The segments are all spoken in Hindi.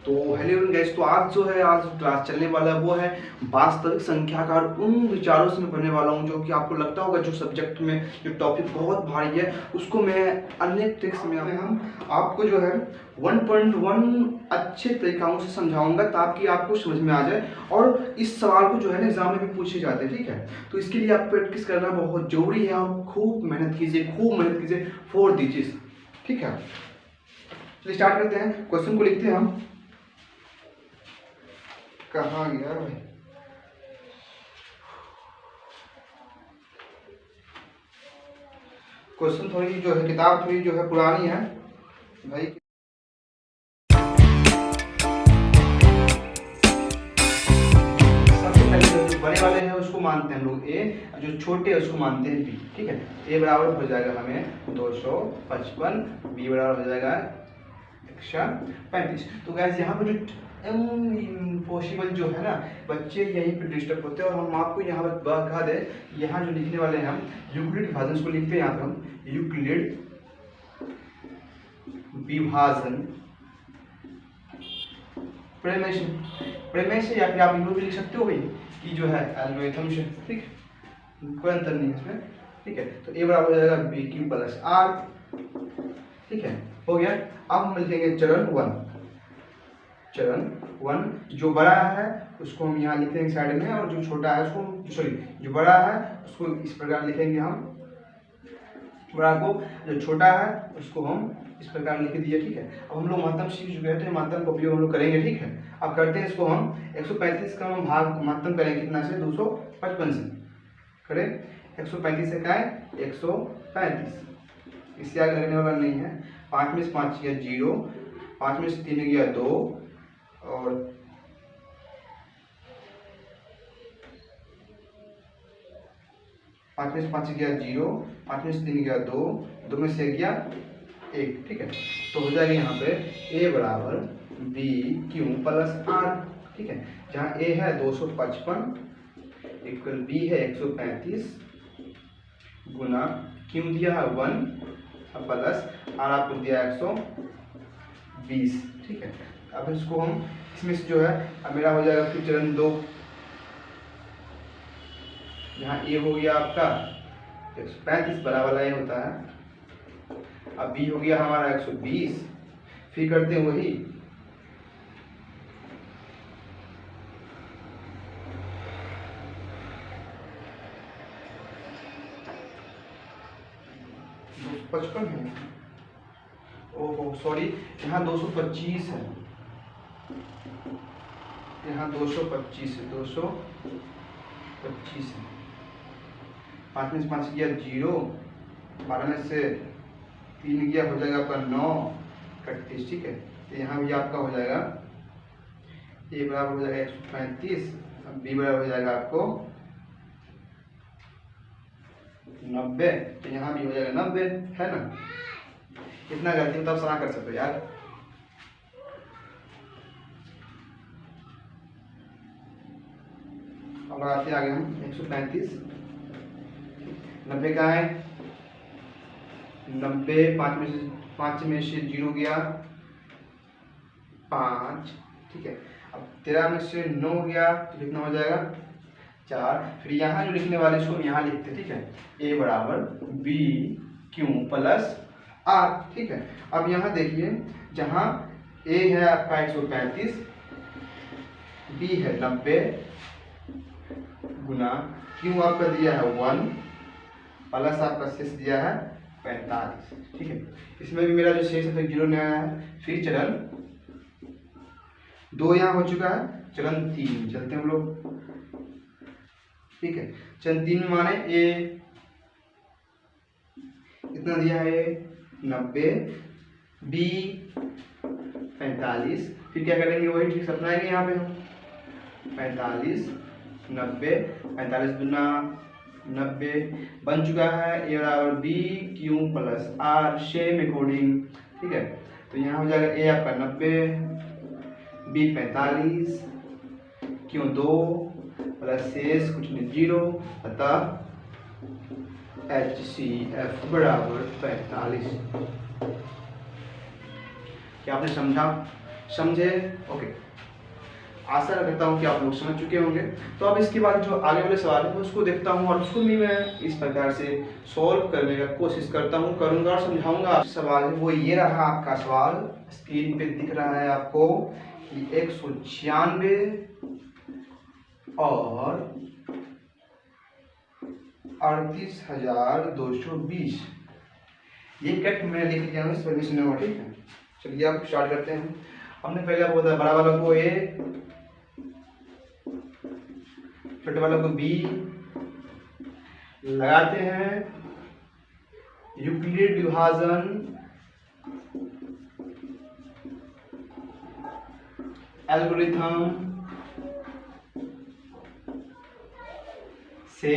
तो हेलो गाइस, तो आज जो है आज क्लास चलने वाला है वो है वास्तविक संख्या का। और उन विचारों से मैं पढ़ने वाला हूँ जो कि आपको लगता होगा जो सब्जेक्ट में जो टॉपिक बहुत भारी है उसको मैं अन्य ट्रिक्स में हम आपको जो है 1.1 अच्छे तरीकों से समझाऊंगा ताकि आपको समझ में आ जाए। और इस सवाल को जो है ना एग्जाम में भी पूछे जाते हैं, ठीक है। तो इसके लिए आप प्रैक्टिस करना बहुत जरूरी है और खूब मेहनत कीजिए, फोड़ दीजिए, ठीक है। चलिए स्टार्ट करते हैं। क्वेश्चन को लिखते हैं हम। कहाँ गया भाई? क्वेश्चन थोड़ी जो है किताब थोड़ी जो है पुरानी है भाई। सबसे पहले जो बड़े वाले हैं उसको मानते हैं हम लोग ए, जो छोटे है उसको मानते हैं बी, ठीक है। ए बराबर हो जाएगा हमें 255, बी बराबर हो जाएगा 135। तो गैस यहाँ पर जो इम्पॉसिबल जो है ना बच्चे यहीं पे डिस्टर्ब होते हैं। और हम आपको यहाँ पर बता दें, यहाँ जो लिखने वाले हैं हम यूक्लिड विभाजन को लिखते हैं। यहाँ पे हम यूक्लिड विभाजन प्रमेय से या फिर आप यूँ भी लिख सकते हो भाई कि जो है एल्गोरिथम से, ठीक, कोई अंतर नहीं है इसमें, ठीक है। तो ए बराबर हो जाएगा बी क्यू प्लस आर, ठीक है, हो गया। अब हम लिखेंगे चरण वन। जो बड़ा है उसको हम यहाँ लिख देंगे साइड में, और जो छोटा है उसको जो बड़ा है उसको इस प्रकार लिखेंगे हम। बड़ा को जो छोटा है उसको हम इस प्रकार लिख दिए, ठीक है। अब हम लोग माध्यम सीख चुके हैं तो माध्यम का उपयोग हम लोग करेंगे, ठीक है। अब करते हैं इसको हम 135 का हम भाग माध्यम करेंगे कितना से 255 से करें। 135 से क्या है 135, इससे आगे लगने वाला नहीं है। 5 में से 5 गया 0, 5 में से 3 गया 2, और 5 में से 5 गया 0, 5 में से 3 गया 2, 2 में से गया 1, ठीक है। तो हो जाएगा यहाँ पे a बराबर बी क्यू प्लस आर, ठीक है। जहाँ a है 255 इक्वल बी है 135 गुना क्यू दिया है 1 प्लस आर आपको दिया 120, ठीक है। अब इसको हम इसमें से जो है अब मेरा हो जाएगा फिर चरण 2। यहाँ ए हो गया आपका 135 बड़ा वाला ए होता है। अब बी हो गया हमारा 120, फिर करते हैं वही पचपन है, ओहो सॉरी, यहाँ 225 है, यहाँ 225 है, 225 है। 5 में से 5 गया 0, 12 में से 3 गया हो जाएगा आपका 9 31, ठीक है। तो यहाँ भी आपका हो जाएगा ए बराबर हो जाएगा 135, बी बराबर हो जाएगा आपको 90, तो यहाँ भी हो जाएगा 90, है ना। इतना गलती मतलब सना कर सकते हो यार। अब लगाते आगे हम 135, 90 का है 90, 5 में से 0 गया 5, ठीक है। अब 13 में से 9 गया तो कितना हो जाएगा 4। फिर यहाँ जो लिखने वाले इसको यहाँ लिखते, ठीक है। a बराबर बी क्यू प्लस आर, ठीक है। अब यहाँ देखिए जहाँ a है आपका 135, b है 90 गुना क्यू आपका दिया है 1 प्लस आपका शेष दिया है 45, ठीक है। इसमें भी मेरा जो शेष है तो 0 नहीं आया है। फिर चरण 2 यहाँ हो चुका है, चरण 3 चलते हैं हम लोग, ठीक है। चरण 3 में माने ए कितना दिया है 90, बी 45, फिर क्या करेंगे वही ठीक अपनाएंगे। यहाँ पे हम 45 90 45 गुना 90 बन चुका है ए बराबर B Q plus R same according, ठीक है। तो यहाँ हो जाएगा ए आपका 90, बी 45, क्यू 2 प्लस शेष कुछ नहीं 0, अतः HCF बराबर 45। क्या आपने समझा? समझे? ओके, आशा करता हूँ कि आप लोग समझ चुके होंगे। तो अब इसके बाद जो आगे वाले सवाल है उसको देखता हूँ और उसको भी मैं इस प्रकार से सॉल्व करने का कोशिश करूँगा और समझाऊंगा। सवाल है वो ये रहा आपका सवाल, स्क्रीन पे दिख रहा है आपको कि 196 और 38,220 ये कट मैं लिख लिया हूँ इस परमिशन में, ठीक है। चलिए आप स्टार्ट करते हैं। हमने पहले आपको बताया बड़ा वाला को ए, छोटे वाला को बी, लगाते हैं यूक्लिड विभाजन एल्गोरिथम से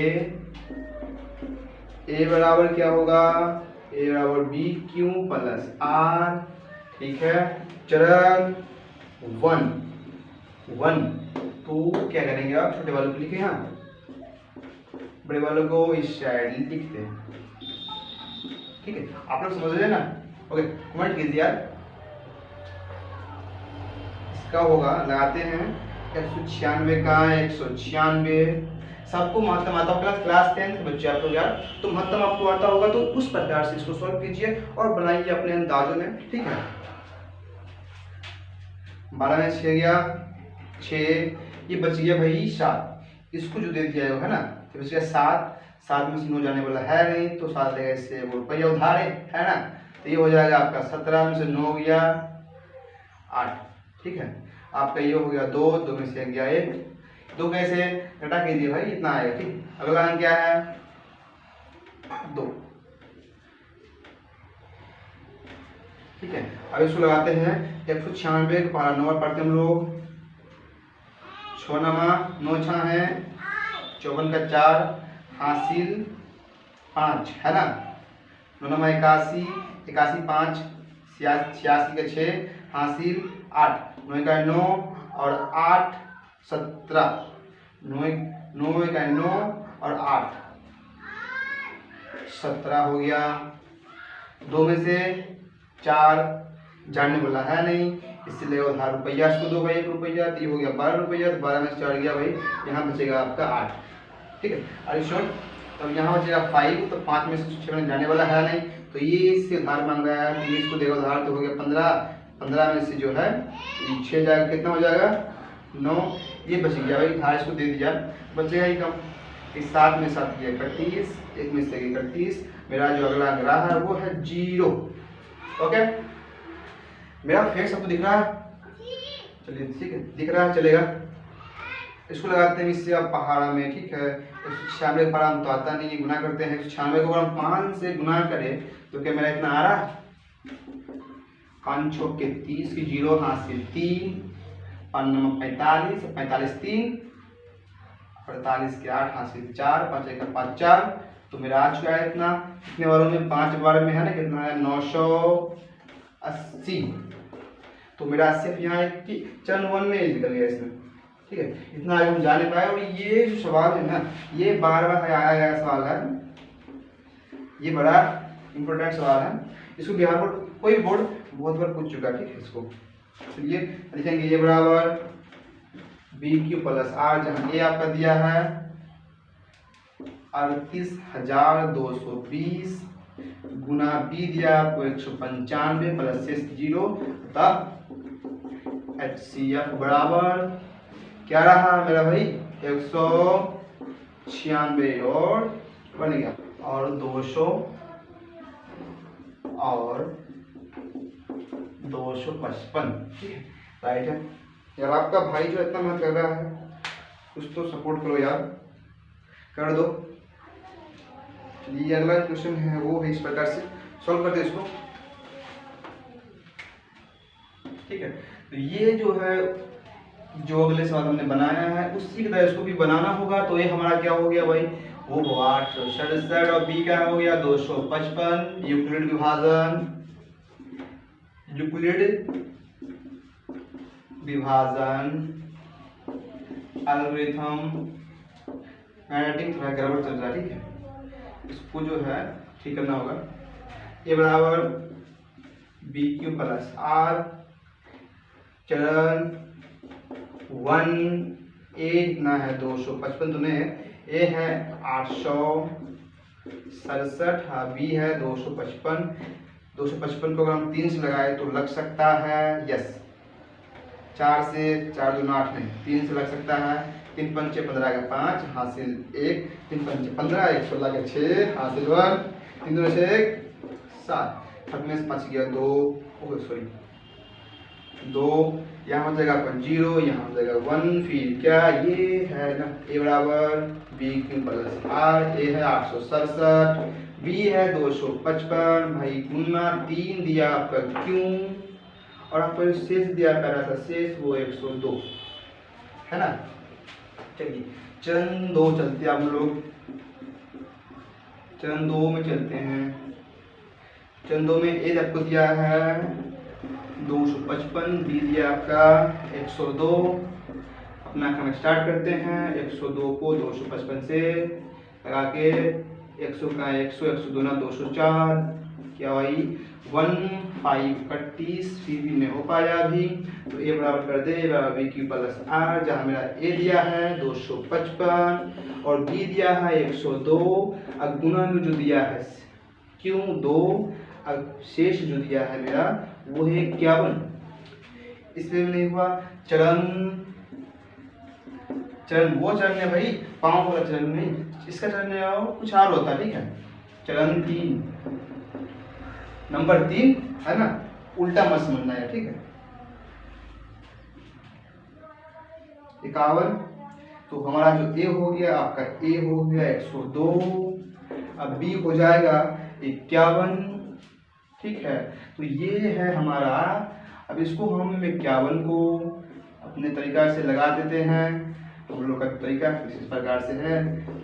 ए बराबर क्या होगा, ए बराबर बी क्यू प्लस आर, ठीक है। चरण 1 तो क्या करेंगे आप, छोटे वालों को लिखे यहाँ, बड़े वालों को इस साइड लिखते हैं, ठीक है। आप लोग समझ रहे ना? ओके, कमेंट कीजिए यार। इसका होगा, लगाते हैं 196 का 196, सबको महत्तम आता होगा, क्लास 10 बच्चे आप लोग यार, तो महत्तम आपको आता होगा तो उस प्रकार से इसको सॉल्व कीजिए और बनाइए अपने अंदाजों में, ठीक है। 12 में 6 गया 6, ये बच गया भाई 7, इसको जो दे दिया है ना, तो बच गया 7 में से 9 जाने वाला है नहीं, तो 7 लेगा इससे वो रुपया उधार है ना, तो ये हो जाएगा आपका 17 में से 9 गया 8, ठीक है। आपका ये हो गया 2 में से गया 1, 2 कैसे घटा कीजिए भाई, इतना आएगा, ठीक। अगला अंक क्या है 2, ठीक है। अब इसको लगाते हैं 196 का पहला नंबर पढ़ते हम लोग, 6 9 6 है 54 का 4 हासिल 5 है ना, 9 81 81 5 86 का 6 हासिल 8, 9 का 9 और 8 17, 9 का 9 और 8 17 हो गया। 2 में से 4 जानने वाला है नहीं, इसलिए उधार रुपया, इसको दो भाई 1 रुपया, तो ये हो गया 12 रुपया, तो 12 में से 4 गया भाई, यहाँ बचेगा आपका 8, ठीक है। और शॉर्ट तब यहाँ बचेगा 5, तो 5 में से 6 जाने वाला है नहीं, तो ये इससे उधार मांग रहा है, तो ये इसको देगा उधार, तो हो गया 15 में से जो है 6 जाएगा, कितना हो जाएगा 9, ये बच गया भाई, उधार इसको दे दिया, बचेगा ही कम। इस 7 में 7 किया 31, 1 में से 31, मेरा जो अगला अंक रहा है वो है 0, ओके। मेरा फेस आपको दिख रहा है, चलिए ठीक है, दिख रहा है, चलेगा। इसको लगाते हैं इससे आप पहाड़ा में, ठीक है। 196 पहाड़ा हम तो आता नहीं है, गुना करते हैं 196 को, अगर हम 5 से गुना करें तो क्या मेरा इतना आ रहा है, 5 6 के 30 की 0 हासिल 3, 5 9 45, 45 3, 48 के 8 हासिल 4, 5 1 5 4, तो मेरा आ चुका है इतना, कितने बारों में 5 बार में है ना, कितना है 980, तो मेरा सिर्फ यहाँ एक चरण 1 में निकल गया इसमें, ठीक है। इतना आगे हम जाने पाए। और ये जो सवाल है ना, ये बार बार आया गया सवाल है, ये बड़ा इंपॉर्टेंट सवाल है, इसको बिहार बोर्ड कोई बोर्ड बहुत बार पूछ चुका है, ठीक है। इसको चलिए लिखेंगे, ये बराबर बी क्यू प्लस आर, जहाँ ए आपका दिया है 38,220 गुना बी दिया आपको 195 प्लस 0, तब HCF बराबर क्या रहा मेरा भाई 196 और बन गया, और 200 और 255, ठीक है, राइट है यार। आपका भाई जो इतना मेहनत कर रहा है, कुछ तो सपोर्ट करो यार, कर दो। चलिए अगला क्वेश्चन है वो है इस प्रकार से सॉल्व करते हैं इसको, ठीक है। तो ये जो है, जो अगले सवाल हमने बनाया है उसी की तरह इसको भी बनाना होगा, तो ये हमारा क्या हो गया भाई, वो 867 और बी का हो गया 255, यूक्लिड विभाजन एल्गोरिथम, हैंडराइटिंग थोड़ा गड़बड़ चल रहा है, ठीक है, इसको जो है ठीक करना होगा। ए बराबर बी क्यू प्लस आर, चरण 1 ए कितना है 255 तो नहीं, ए है 867, हाँ बी है 255। 255 को अगर हम 3 से लगाए तो लग सकता है, यस 4 से 4 दूना 8 नहीं 3 से लग सकता है। 3 पंचे 15 का 5 हासिल 1, 3 पंचे 15 1 16 का 6 हासिल 1, 3 दूना 6 1 7, अब में से 5 गया 2, सॉरी 2, यहाँ हो जाएगा अपन 0, यहाँ हो जाएगा 1, फिर क्या ये है ना ए बराबर बी क्यू प्लस आर, ए है 867, बी है 255 भाई गुना 3 दिया आपका क्यों, और आपको शेष दिया प्यारा सा शेष वो 102 है ना। चलिए चरण 2 चलते हैं हम लोग, चरण 2 में चलते हैं। चरण 2 में ए आपको दिया है 255, बी दिया आपका 102। अपना काम स्टार्ट करते हैं। 102 को 255 से लगा के 100 का 100 102 ना 204 क्या भाई 1530, फिर भी नहीं हो पाया अभी, तो ए बराबर कर दे ए बराबर बी क्यू प्लस आर, जहाँ मेरा ए दिया है 255 और बी दिया है 102, अब गुना में जो दिया है क्यों 2, अब शेष जो दिया है मेरा वो है 51। इसमें नहीं हुआ। चरण वो चरण है भाई पाँव वाला चरण नहीं, इसका चरण कुछ और होता है, ठीक है। चरण 3 नंबर 3 है ना, उल्टा मत समझना है, ठीक है। 51 तो हमारा जो ए हो गया आपका ए हो गया 102, अब बी हो जाएगा 51, ठीक है। तो ये है हमारा, अब इसको हम 51 को अपने तरीका से लगा देते हैं। हम लोग का तरीका इस प्रकार से है,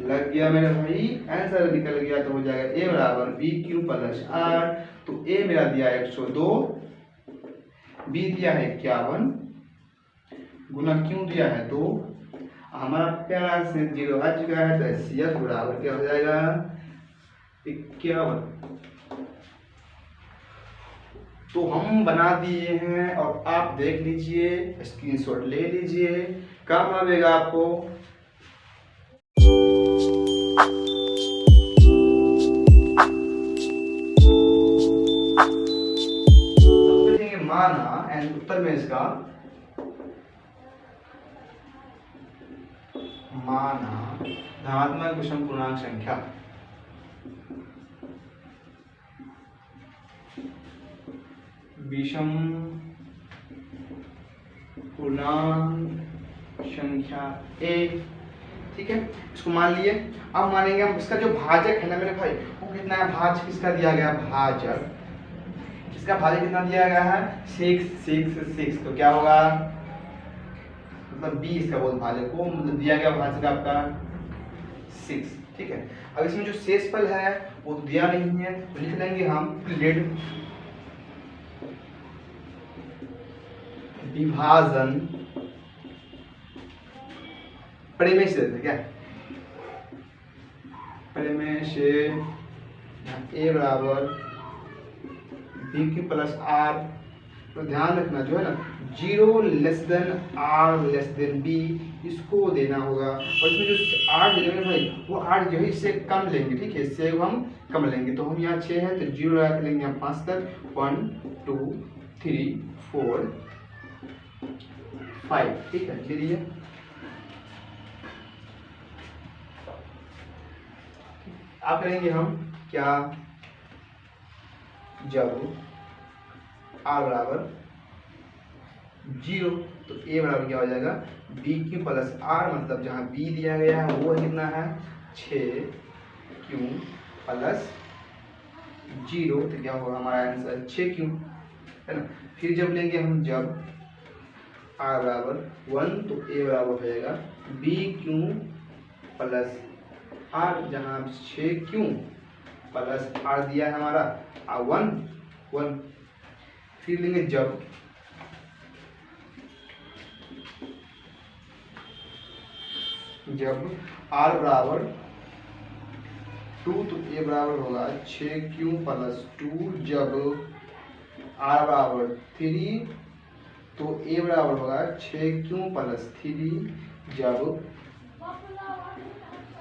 लग गया मेरे भाई, आंसर निकल गया तो हो जाएगा ए बराबर बी क्यू प्लस आर। तो ए मेरा दिया 102, बी दिया है 51, गुना क्यू दिया है 2, हमारा प्यारा से 0 आ चुका है, तो सी एफ बराबर क्या हो जाएगा 51। तो हम बना दिए हैं और आप देख लीजिए, स्क्रीनशॉट ले लीजिए, काम आएगा आपको। माना एंड उत्तर में इसका माना धनात्मक विषम पूर्णांक संख्या विषम पूर्णांक संख्या ए, ठीक है। इसको मान लिए। अब मानेंगे हम इसका जो भाजक है ना मेरे भाई, वो कितना है, भाजक किसका दिया गया, भाजक इसका भाजक कितना दिया गया है 6 6 6, तो क्या होगा मतलब 20 का बोल भाजक को मतलब दिया गया भाजक आपका 6, ठीक है। अब इसमें जो शेषफल है वो तो दिया नहीं है, तो लिख लेंगे हम लेड विभाजन परिमेय से क्या परिमेय से ए बराबर बी क्यू प्लस आर। तो ध्यान रखना जो है ना 0 less than R less than B इसको देना होगा, और इसमें जो आर देंगे भाई वो आर जो है इससे कम लेंगे, ठीक है, इससे हम कम लेंगे। तो हम यहाँ 6 है तो 0 लगा के लेंगे हम 5 तक, 1 2 3 4 5, ठीक है। चलिए अब करेंगे हम क्या, जब आर बराबर 0 तो ए बराबर क्या हो जाएगा बी क्यू प्लस आर, मतलब जहाँ बी दिया गया है वो कितना है 6 क्यू प्लस 0, तो क्या होगा हमारा आंसर 6 क्यू, है ना। फिर जब लेंगे हम जब आर बराबर 1 तो ए बराबर हो जाएगा बी क्यू प्लस आर, जहाँ 6 क्यू प्लस आर दिया है हमारा 1 1। फिर लेंगे जब आर बराबर 2 तो ए बराबर होगा 6 क्यू प्लस 2, जब आर बराबर 3 तो ए बराबर होगा 6q प्लस 3 जब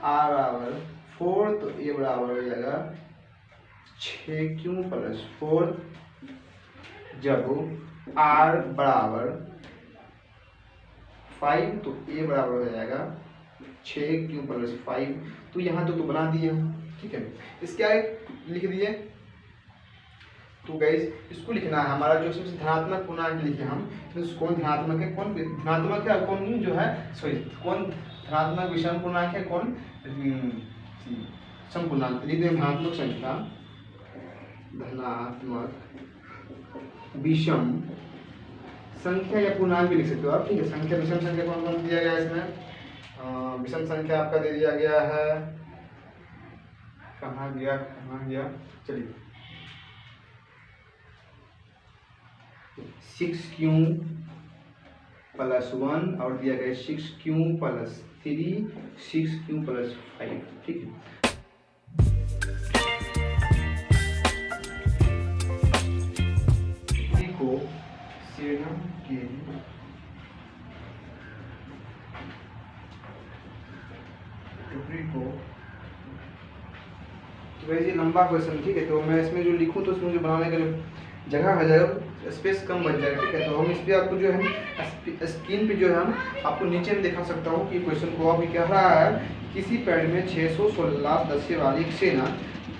आर बराबर 4, तो ए बराबर हो जाएगा 6q प्लस 4 जब आर बराबर 5, तो ए बराबर हो जाएगा 6q प्लस 5। तो यहाँ तो बना दिए, ठीक है। इसके आगे लिख दिए। तो गाइस इसको लिखना है हमारा जो सबसे धनात्मक पूर्णांक लिखे हम, तो कौन धनात्मक है, कौन धनात्मक है, कौन जो है सॉरी कौन धनात्मक विषम पूर्णांक है, कौन सम पूर्णांक। लिख दें धनात्मक संख्या, धनात्मक विषम संख्या या पूर्णांक भी लिख सकते हो आप, ठीक है। संख्या विषम संख्या कौन कौन दिया गया है इसमें, विषम संख्या आपका दे दिया गया है, कहाँ गया चलिए 6q प्लस 1 और दिया गया 6q प्लस 3, 6q प्लस 5, ठीक है। को सेवन के टुकड़ी को, तो वैसे लंबा क्वेश्चन, ठीक है। तो मैं इसमें जो लिखूं तो इसमें जो बनाने का जो जगह है जाएगा, स्पेस कम बच जाएगा, ठीक है। तो हम इस पर आपको जो है स्क्रीन पे जो है हम आपको नीचे में दिखा सकता हूँ कि क्वेश्चन को अभी कह रहा है किसी पैड में 616 सदस्य वाली एक सेना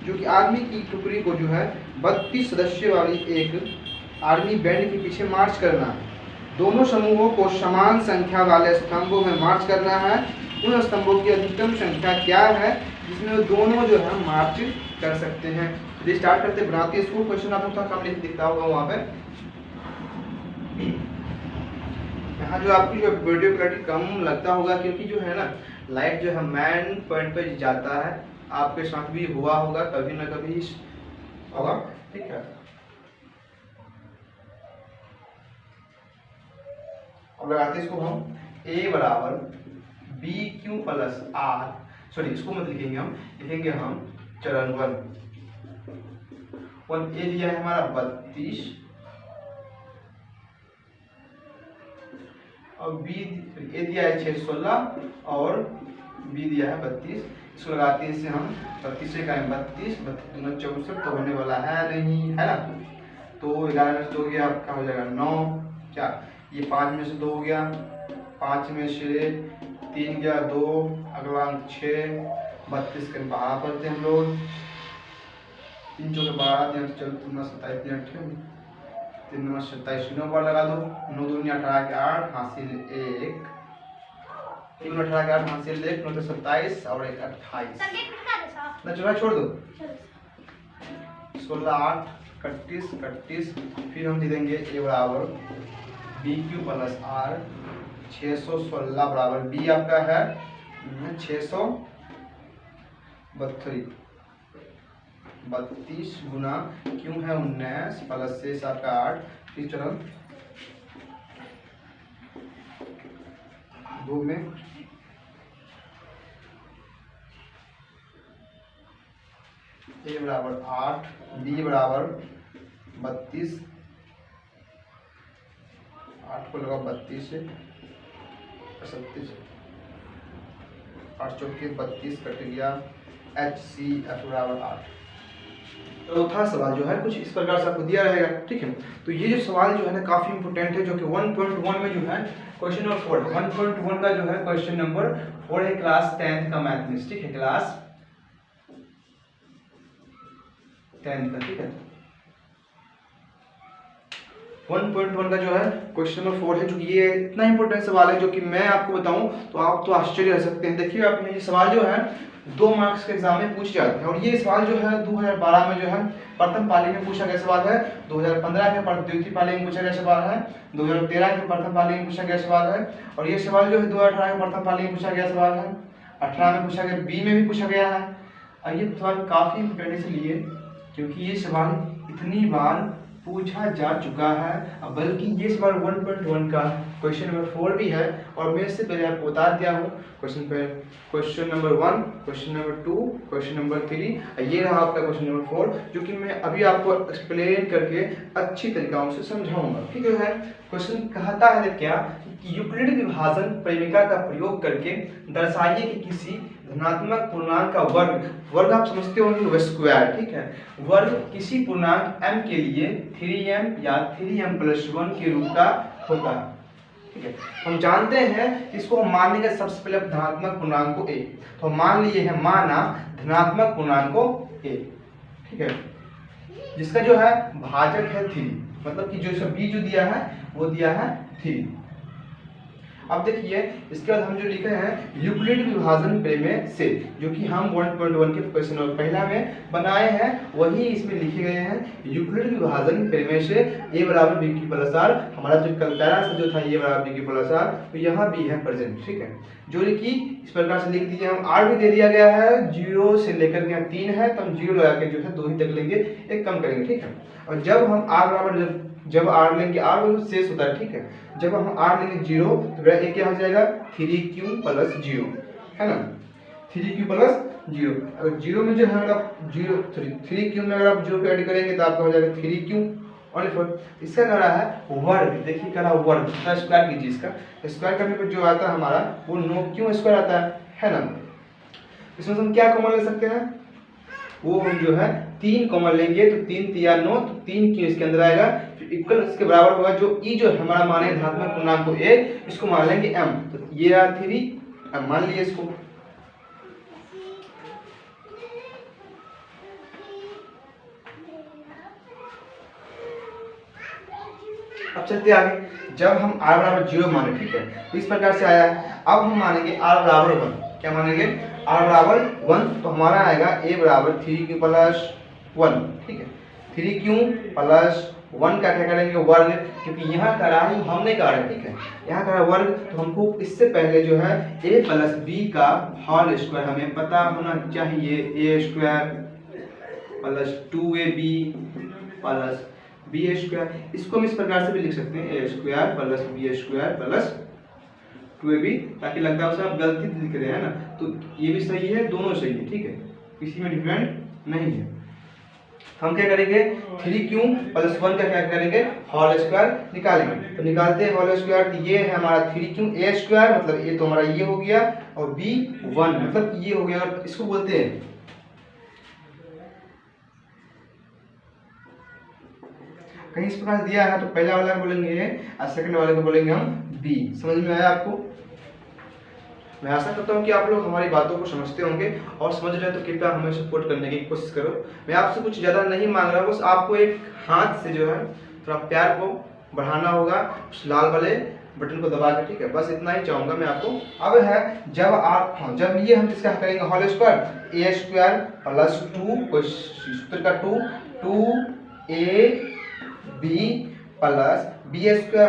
जो कि आर्मी की टुकड़ी को जो है 32 सदस्य वाली एक आर्मी बैंड के पीछे मार्च करना है। दोनों समूहों को समान संख्या वाले स्तंभों में मार्च करना है। उन स्तंभों की अधिकतम संख्या क्या है जिसमें वो दोनों जो है मार्च कर सकते हैं। तो स्टार्ट करते बनाते हैं इसको। क्वेश्चन आपको थोड़ा कम दिखता होगा वहाँ पे, यहाँ जो आपकी जो वीडियो क्वालिटी कम लगता होगा क्योंकि जो है ना लाइट जो है मेन पॉइंट पे जाता है। आपके साथ भी हुआ होगा कभी ना कभी होगा, ठीक है। अब लगाते हैं इसको हम a बराबर B Q plus R, sorry इसको मत लिखेंगे हम, लिखेंगे हम चरण 1 ए दिया है हमारा 32 और बी ए दिया है 616 और बी दिया है 32। इसको लगाते हैं, इससे हम 32 से करें 32 दूना 64 तो होने वाला है नहीं, है ना। तो 11 में से 2 गया आपका हो जाएगा 9, क्या ये 5 में से 2 हो गया, 5 में से 3 गया 2, अगला अंक 6, 32 के बाहर पढ़ते हैं हम लोग, 3 चौके 12, 3 27, 3 नंबर 27, 9 बार लगा दो, 9 दूनी 18 के 8 हासिल 1, 3 18 के 8 हासिल 1, 9 27 और 1 28 ना, चलो छोड़ दो 16 8 31, फिर हम दे देंगे ए बराबर बी क्यू प्लस आर 616 बराबर बी आपका है 632 गुना क्यों है 19 प्लस 6 आपका 8, फिर चलो 2 में ए बराबर 8, बी बराबर 32, 8 को लगा 32 से 37, 8 चौके 32 कट गया, एच सी एफ बराबर 8। चौथा सवाल जो है कुछ इस प्रकार से आपको दिया रहेगा, ठीक है। तो ये जो सवाल जो है ना काफी इंपोर्टेंट है, जो कि 1.1 में जो है क्वेश्चन नंबर 4 1.1 का जो है क्वेश्चन नंबर 4 है, क्लास 10th का मैथमेटिक्स, ठीक है, क्लास 10th का, ठीक है। 1.1 का जो है क्वेश्चन नंबर 4 है, जो कि ये इतना इंपॉर्टेंट सवाल है जो कि मैं आपको बताऊं तो आप तो आश्चर्य रह सकते हैं। देखिए आपने ये सवाल जो है 2 मार्क्स के एग्जाम में पूछ जाते हैं, और ये सवाल जो है 2012 में जो है प्रथम पाली में पूछा गया सवाल है, 2015 के द्वितीय पाली में पूछा गया सवाल है, 2013 के प्रथम पाली में पूछा गया सवाल है, और ये सवाल जो है 2018 के प्रथम पाली में पूछा गया सवाल है, 18 में पूछा गया, बी में भी पूछा गया है। और ये सवाल काफी इंपॉर्टेंट इसलिए क्योंकि ये सवाल इतनी बार पूछा जा चुका है, बल्कि ये सवाल 1.1 का क्वेश्चन नंबर 4 भी है। और मैं इससे पहले आपको बता दिया हूँ question number 1, question number 2, question number 3, ये रहा आपका क्वेश्चन नंबर 4, जो कि मैं अभी आपको एक्सप्लेन करके अच्छी तरीकाओं से समझाऊंगा। ठीक है। क्वेश्चन कहता है क्या कि यूक्लिड विभाजन प्रेमिका का प्रयोग करके दर्शाइए कि किसी धनात्मक पूर्णांक का वर्ग आप समझते होंगे वह स्क्वायर। ठीक है। वर्ग किसी पूर्णांक m के लिए 3m या 3m+1 के रूप का होता है। ठीक है। हम जानते हैं इसको हम मान लेंगे सबसे पहले धनात्मक पूर्णांक को a, तो मान लिए है माना धनात्मक पूर्णांक को a। ठीक है। जिसका जो है भाजक है 3, मतलब कि जो b जो दिया है वो दिया है 3। अब देखिए इसके बाद हम जो लिखे हैं यूक्लिड विभाजन प्रमेय से, जो कि हम 1.1 के क्वेश्चन नंबर पहला में बनाए हैं, वही इसमें लिखे गए हैं। यूक्लिड विभाजन प्रमेय से a बराबर b की प्लस r, हमारा जो कल पहला से जो था a बराबर b की प्लस r, तो यहाँ भी है प्रेजेंट। ठीक है। जो कि इस प्रकार से लिख दीजिए, हम r भी दे दिया गया है, 0 से लेकर के 3 है, तो हम 0 लगा के जो है 2 ही तक लेंगे, एक कम करेंगे। ठीक है। और जब हम r बराबर जब r लेंगे, r बिल्कुल शेष होता है। ठीक है। जब हम r लेंगे 0, तो मेरा a क्या हो जाएगा 3q + 0, है ना, 3q + 0। अगर 0 में जो है अगर 3q में अगर आप 0 को ऐड करेंगे तो आपका हो जाएगा 3q और 4। इसका कह रहा है वर्ग, देखिए कह रहा है वर्ग का स्क्वायर कीजिए। इसका स्क्वायर करने पर जो आता है हमारा वो 9q स्क्वायर आता है ना। इसमें हम क्या कॉमन ले सकते हैं, वो हम जो है 3 कॉमन लेंगे, तो 3 तिया 9, तो 3q इसके अंदर आएगा, फिर इक्वल इसके बराबर होगा जो e जो हमारा माने धनात्मक पूर्णांक को a, इसको मान लेंगे m, तो ये आ 3 m मान लिए इसको। अब चलते आगे, जब हम r बराबर 0 माने, ठीक है, तो इस प्रकार से आया है। अब हम मानेंगे r बराबर 1, क्या मानेंगे r बराबर 1, तो हमारा आएगा a बराबर 3q + 1। ठीक है। 3q + 1 का क्या करेंगे वर्ग, क्योंकि यहाँ का रहा ही हमने कहा है। ठीक है। यहाँ का वर्ग, तो हमको इससे पहले जो है a + b का होल स्क्वायर हमें पता होना चाहिए, a² + 2ab + b²। इसको हम इस प्रकार से भी लिख सकते हैं, a² + b² + 2ab, ताकि लगता है उसे आप गलती लिख रहे हैं ना, तो ये भी सही है, दोनों सही है। ठीक है, किसी में डिफरेंट नहीं है। हम क्या करेंगे 3q + 1 का क्या करेंगे होल स्क्वायर निकालेंगे, तो निकालते हैं होल स्क्वायर, तो ये है हमारा 3q a² मतलब ये तो हमारा ये हो गया, और b 1 मतलब ये हो गया, और इसको बोलते हैं कहीं इस प्रकार दिया है तो पहला वाला को बोलेंगे a और सेकंड वाले को बोलेंगे हम b। समझ में आया आपको? मैं आशा करता हूँ कि आप लोग हमारी बातों को समझते होंगे, और समझ रहे हैं तो कृपया हमें सपोर्ट करने की कोशिश करो। मैं आपसे कुछ ज़्यादा नहीं मांग रहा, बस आपको एक हाथ से जो है थोड़ा प्यार को बढ़ाना होगा उस लाल वाले बटन को दबा के। ठीक है, बस इतना ही चाहूँगा मैं आपको। अब है जब आप जब ये हम इसका करेंगे होल स्क्वायर, a² + 2 सूत्र का 2ab + b²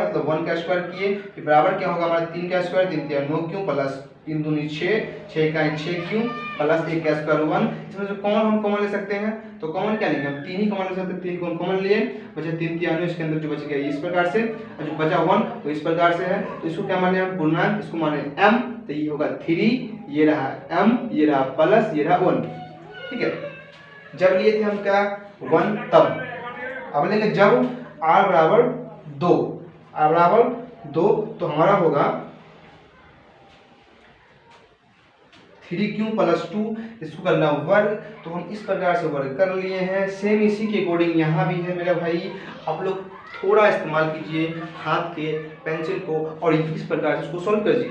मतलब 1 का स्क्वायर किए, फिर बराबर क्या होगा हमारा 3 का स्क्वायर, 3 × 9q + 3 दूनी 6, 6 का 6q + 1 का स्क्वायर 1। इसमें जो कॉमन हम कॉमन ले सकते हैं, तो कॉमन क्या लेंगे हम 3 ही कॉमन ले सकते हैं, 3 कॉमन लिए, बचा 3 × 9, इसके अंदर जो बच गया इस प्रकार से, और जो बचा 1 तो इस प्रकार से है। तो इसको क्या माने हम पूर्णांक, इसको माने m, तो ये होगा 3, ये रहा m, ये रहा प्लस, ये रहा 1। ठीक है। जब लिए थे हम क्या 1 तब, अब लेंगे जब r बराबर 2, r बराबर 2, तो हमारा होगा 3q + 2, इसको करना वर्ग, तो हम इस प्रकार से वर्ग कर लिए हैं। सेम इसी के अकॉर्डिंग यहाँ भी है मेरा भाई, आप लोग थोड़ा इस्तेमाल कीजिए हाथ के पेंसिल को, और इस प्रकार से इसको सॉल्व कीजिए।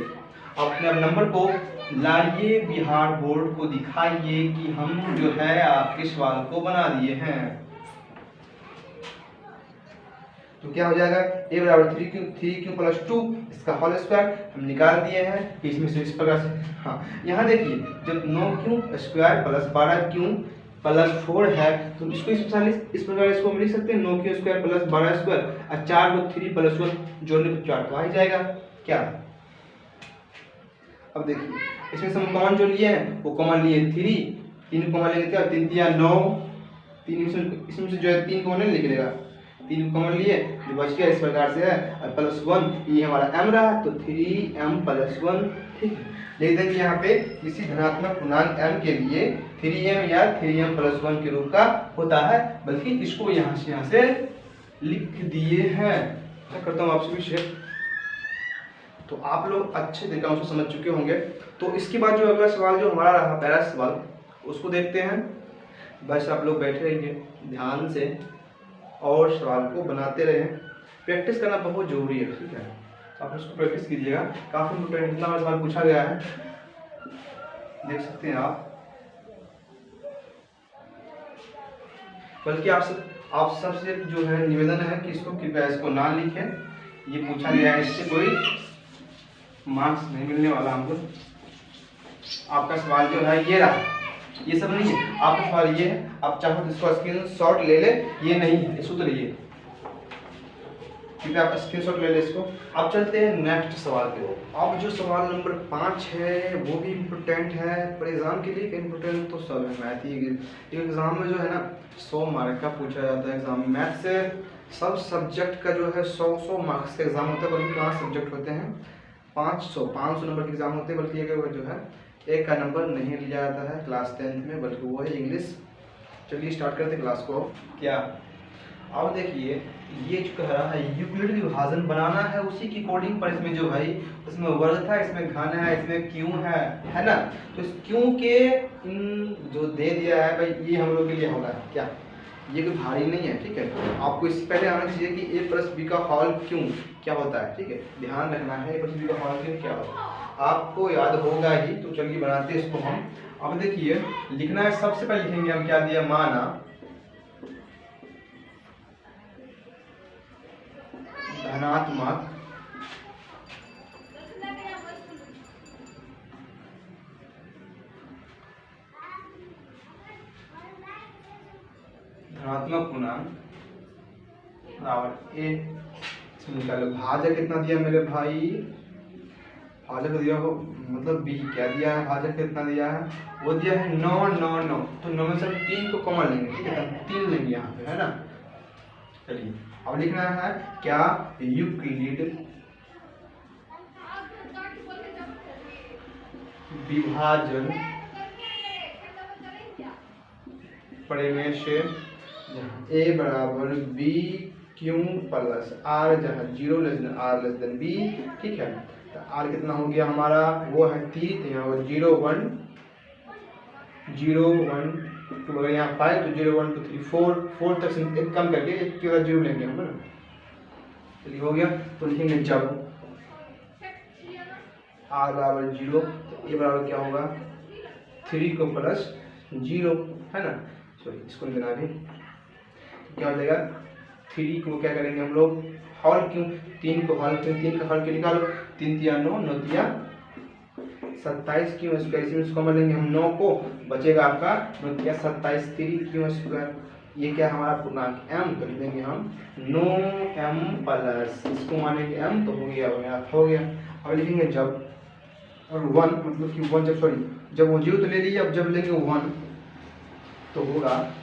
अपने नंबर को लाइए बिहार बोर्ड को दिखाइए कि हम जो है आपके सवाल को बना दिए हैं। तो क्या हो जाएगा a बराबर 3q + 2, इसका होल स्क्वायर हम निकाल दिए हैं इसमें से इस प्रकार से। हाँ, यहाँ देखिए जब 9q² + 12q + 4 है, तो इसको इस प्रकार इसको हम लिख सकते हैं 9q² + 12² और 4 को 3 + 1 जोड़ने पर 4 तो आ ही जाएगा क्या। अब देखिए इसमें से हम कॉमन जो लिए हैं वो कॉमन लिए 3 कॉमन लेंगे क्या, 3 × 9, 3 इसमें से जो है 3 कॉमन लिख लेगा, 3 को कॉमन लिए, जो बच गया इस प्रकार से है, और +1 ये हमारा m रहा, तो 3m+1, ठीक है। लिख देंगे यहाँ पे किसी धनात्मक पूर्णांक m के लिए 3m या 3m+1 के रूप का होता है, बल्कि इसको यहाँ से लिख दिए हैं। मैं करता हूँ आपसे भी शेयर, तो आप लोग अच्छे तरीके से समझ चुके होंगे। तो इसके बाद जो अगला सवाल जो हमारा रहा, पहला सवाल, उसको देखते हैं। बस आप लोग बैठे रहिए ध्यान से और सवाल को बनाते रहें। प्रैक्टिस करना बहुत जरूरी है, ठीक है। आप उसको प्रैक्टिस कीजिएगा, काफी इंपोर्टेंट इतना सवाल पूछा गया है, देख सकते हैं आप। बल्कि आप सबसे जो है निवेदन है कि इसको कृपया इसको ना लिखें, ये पूछा गया है, इससे कोई मार्क्स नहीं मिलने वाला हमको। आपका सवाल जो है ये रहा, ये सब नहीं है, आपका सवाल ये है। आप चाहो तो इसको स्क्रीनशॉट ले ले, ये नहीं है, इसको तो लीजिए, ठीक है, आप स्क्रीनशॉट ले ले इसको। अब चलते हैं नेक्स्ट सवाल पे। अब जो सवाल नंबर 5 है वो भी इम्पोर्टेंट है, पर एग्जाम के लिए इम्पोर्टेंट तो सब है। मैथ ही एग्जाम में जो है ना 100 मार्क का पूछा जाता है एग्जाम में। मैथ से सब सब्जेक्ट का जो है 100 मार्क्स का एग्जाम होता है, बल्कि 5 सब्जेक्ट होते हैं, 500 नंबर के एग्जाम होते हैं, बल्कि एक जो है एक का नंबर नहीं लिया जाता है क्लास 10th में, बल्कि वो है इंग्लिश। चलिए स्टार्ट करते हैं क्लास को। क्या अब देखिए, ये जो कह रहा है यूक्लिड विभाजन बनाना है उसी की कोडिंग पर, इसमें जो भाई इसमें वर्ग था, इसमें घन है, इसमें क्यों है ना। तो इस क्यों के जो दे दिया है भाई, ये हम लोग के लिए होना है क्या, ये कोई भारी नहीं है, ठीक है। आपको इससे पहले आना चाहिए कि a+b का हॉल क्यों क्या होता है, ठीक है, ध्यान रखना है a+b का हॉल क्यों क्या होता है, आपको याद होगा ही। तो चलिए बनाते हैं इसको हम। अब देखिए लिखना है, सबसे पहले लिखेंगे हम क्या दिया, माना धनात्मक पूर्णांक बराबर ए। निकालो भाजक कितना दिया मेरे भाई, भाजक दिया हो मतलब b क्या दिया है, भाजक कितना दिया है, वो दिया है 9। तो 9 में से 3 को कॉमन लेंगे, ठीक है, 3 लेंगे यहाँ पे, है ना। चलिए अब लिखना है क्या, यूक्लिड विभाजन प्रमेय से a बराबर b क्यू प्लस r जहाँ 0 r b, ठीक है। तो r कितना हो गया हमारा, वो है 3, तो यहाँ वो 0 1 तो अगर यहाँ 5 तो 0 1 2 3 4 तक से एक कम करके एक के बाद 0 लेंगे हम, ना। चलिए हो गया, तो लिखेंगे जब r बराबर 0, तो a बराबर क्या होगा, 3 को प्लस 0, है ना। सॉरी इसको नहीं देना अभी, क्या हो जाएगा, 3 को क्या करेंगे हम लोग, हॉल क्यों, 3 को हॉल क्यों, 3 का हॉल क्यों निकालो, 3 तिया 9, 9 तिया 27 क्यों स्क्वायर, इसमें कॉमन लेंगे हम 9 को, बचेगा आपका 9 तिया 27, 3 क्यों स्क्वायर, ये क्या हमारा पूर्णांक m, तो लिख देंगे हम 9m प्लस, इसको मानेंगे m, तो हो गया। अब लिखेंगे जब, और 1 मतलब कि 1 जब वो 0 तो ले लीजिए, अब जब लेंगे 1 तो होगा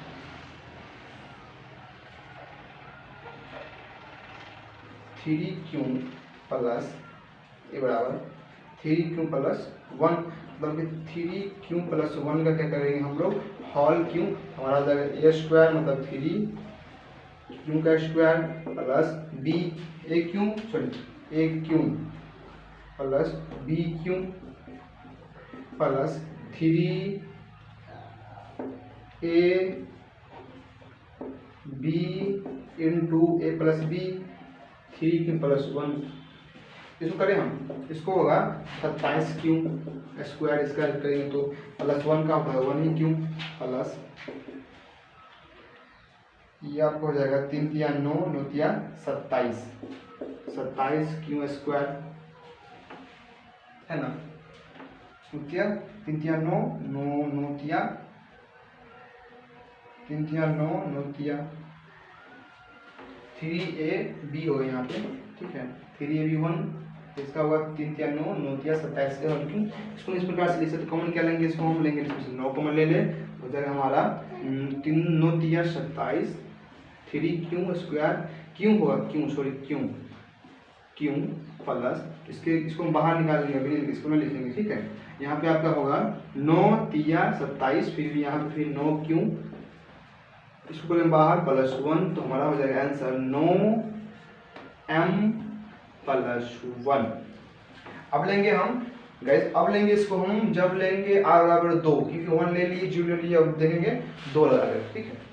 3q प्लस ए बराबर 3q प्लस 1, मतलब कि 3q प्लस 1 का क्या करेंगे हम लोग, हॉल क्यों, हमारा हो जाएगा a स्क्वायर मतलब 3q का square plus b a Q plus b Q plus 3a b into a plus b 3q plus 1, इसको करें हम, इसको होगा 27q स्क्वायर, इसका करेंगे तो प्लस 1 का होगा 1q प्लस ये आपको हो जाएगा 3 तिया 9, 9 तिया 27q स्क्वायर, है ना। 3 तिया 9, 9 तिया 3 तिया 9, 9 तिया 3ab हो यहाँ पे, ठीक है, 3ab1, इसका होगा 3 तिया 9, 9 तिया 27 के, इसको इस प्रकार से लिख सकते, कॉमन क्या लेंगे, इसको हम लेंगे इसमें से 9 कॉमन ले ले, हो जाएगा हमारा 3 9 तिया 27, 3q² क्यों होगा, क्यों प्लस इसको हम बाहर निकालेंगे, अभी इसको में लिखेंगे, ठीक है। यहाँ पे आपका होगा 9 तिया 27, फिर भी यहाँ पे फिर 9q, इसको करें बाहर प्लस 1, तो हमारा हो जाएगा आंसर 9m प्लस 1। अब लेंगे हम गाइस, अब लेंगे इसको हम जब लेंगे r बराबर 2, क्योंकि 1 ले लिए 0 ले लिए, अब देखेंगे 2 लगा कर, ठीक है।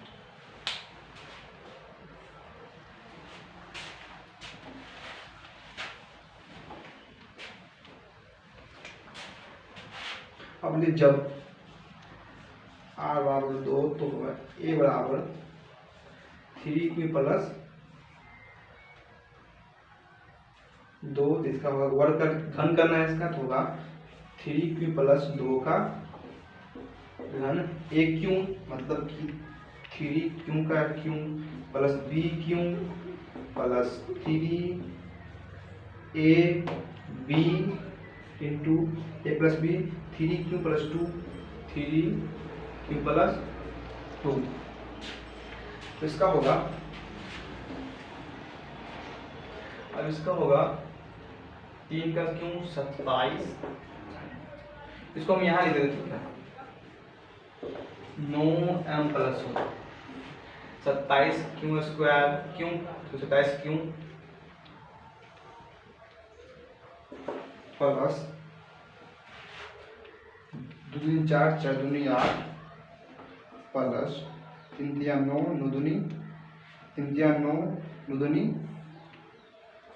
अब ले जब r बराबर 2 तो होगा a बराबर 3q प्लस 2, इसका होगा वर्ग का घन करना है इसका, तो होगा 3q प्लस 2 का घन, aq मतलब कि 3q का q plus bq plus 3ab into a plus b, 3q plus 2, 3q plus 2, तो इसका होगा, अब इसका होगा 3 का क्यों 27, इसको हम यहाँ लिख देते, ठीक है। 9m प्लस 27 क्यों स्क्वायर, क्यों तो 27 क्यों प्लस 2 दूनी 4, 4 दूनी 8 प्लस 3 तिया 9, 9 दूनी 3 तिया 9, 9 दूनी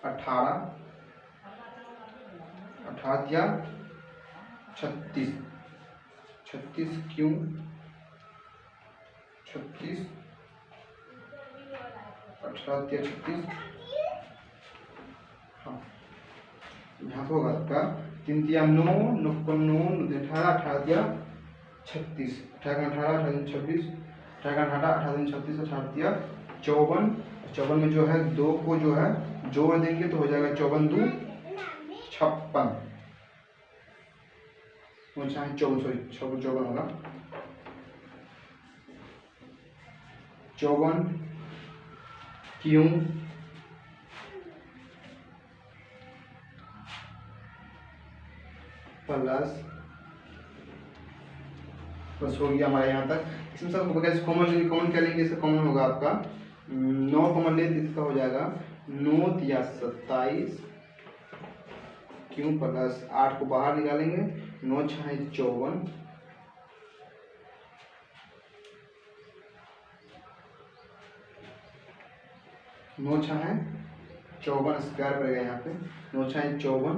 18, 18 तिया 36, 36 क्यों 36, 18 तिया 36, हाँ यहाँ पे होगा आपका 3 तिया 9, 9 को 9, 18, 18 तिया 36, 18 का 18, 18 26, 18 का 18, 18 36, 18 तिया 54, 54 में जो है 2 को जो है जोड़ देंगे तो हो जाएगा 54 2 56, चाहे 54 होगा 54 क्यों प्लस बस हो गया हमारे यहाँ तक। इसमें सब कॉमन क्या लेंगे, इसका कॉमन होगा आपका 9 कॉमन ले, इसका हो जाएगा 9 तिया 27 क्यों प्लस 8 को बाहर निकालेंगे, 9 छाए 54, 9 छाए 54 स्क्वायर पड़ेगा यहाँ पे, 9 छाए 54,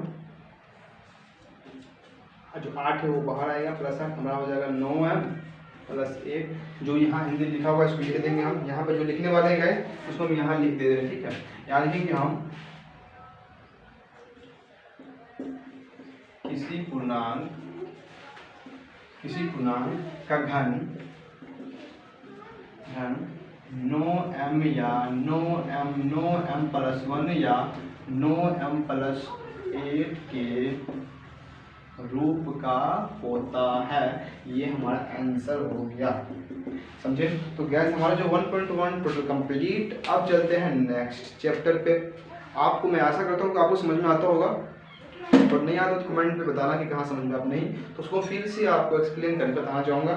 जो 8 है वो बाहर आएगा, प्लस 8 हमारा हो जाएगा 9m प्लस 1, जो यहाँ हिंदी लिखा हुआ है इसको लिख देंगे हम, यहाँ पे जो लिखने वाले हैं गाइस उसको हम यहाँ लिख दे रहे हैं, ठीक है। यहाँ लिखेंगे हम किसी पूर्णांक का घन 9m या 9m प्लस 1 या 9m प्लस 8 के रूप का होता है, ये हमारा आंसर हो गया, समझे। तो गैस हमारा जो 1.1 टोटल कंप्लीट। अब चलते हैं नेक्स्ट चैप्टर पे। आपको मैं आशा करता हूँ कि आपको समझ में आता होगा, और नहीं आता तो कमेंट पे बताना कि कहाँ समझ में आप नहीं, तो उसको फिर से आपको एक्सप्लेन करके बताना चाहूँगा।